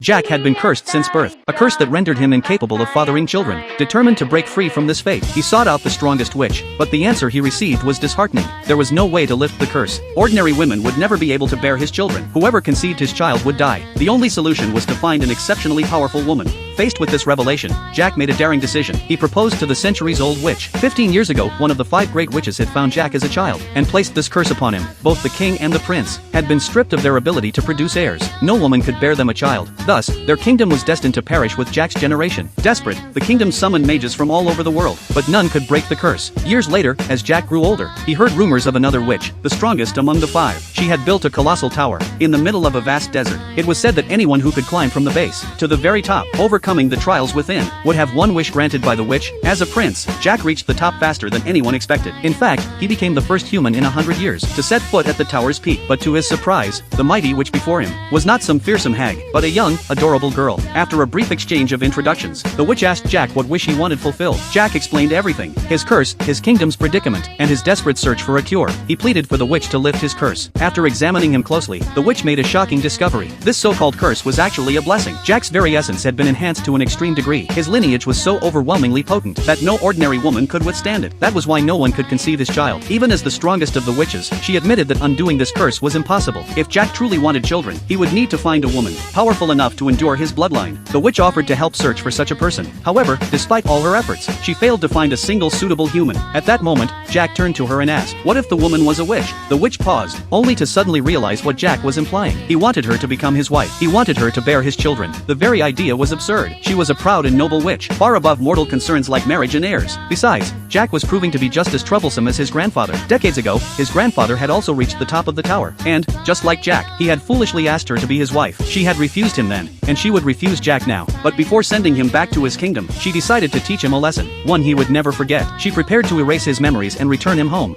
Jack had been cursed since birth, a curse that rendered him incapable of fathering children. Determined to break free from this fate, he sought out the strongest witch, but the answer he received was disheartening. There was no way to lift the curse. Ordinary women would never be able to bear his children. Whoever conceived his child would die. The only solution was to find an exceptionally powerful woman. Faced with this revelation, Jack made a daring decision. He proposed to the centuries-old witch. 15 years ago, one of the 5 great witches had found Jack as a child, and placed this curse upon him. Both the king and the prince had been stripped of their ability to produce heirs. No woman could bear them a child. Thus, their kingdom was destined to perish with Jack's generation. Desperate, the kingdom summoned mages from all over the world, but none could break the curse. Years later, as Jack grew older, he heard rumors of another witch, the strongest among the 5. She had built a colossal tower in the middle of a vast desert. It was said that anyone who could climb from the base to the very top, overcoming the trials within, would have one wish granted by the witch. As a prince, Jack reached the top faster than anyone expected. In fact, he became the first human in 100 years to set foot at the tower's peak. But to his surprise, the mighty witch before him was not some fearsome hag, but a young, adorable girl. After a brief exchange of introductions, the witch asked Jack what wish he wanted fulfilled. Jack explained everything: his curse, his kingdom's predicament, and his desperate search for a cure. He pleaded for the witch to lift his curse. After examining him closely, the witch made a shocking discovery. This so-called curse was actually a blessing. Jack's very essence had been enhanced to an extreme degree. His lineage was so overwhelmingly potent that no ordinary woman could withstand it. That was why no one could conceive his child. Even as the strongest of the witches, she admitted that undoing this curse was impossible. If Jack truly wanted children, he would need to find a woman powerful enough to endure his bloodline. The witch offered to help search for such a person. However, despite all her efforts, she failed to find a single suitable human. At that moment, Jack turned to her and asked, "What if the woman was a witch?" The witch paused, only to suddenly realize what Jack was implying. He wanted her to become his wife. He wanted her to bear his children. The very idea was absurd. She was a proud and noble witch, far above mortal concerns like marriage and heirs. Besides, Jack was proving to be just as troublesome as his grandfather. Decades ago, his grandfather had also reached the top of the tower, and, just like Jack, he had foolishly asked her to be his wife. She had refused him then, and she would refuse Jack now. But before sending him back to his kingdom, she decided to teach him a lesson, one he would never forget. She prepared to erase his memories and return him home.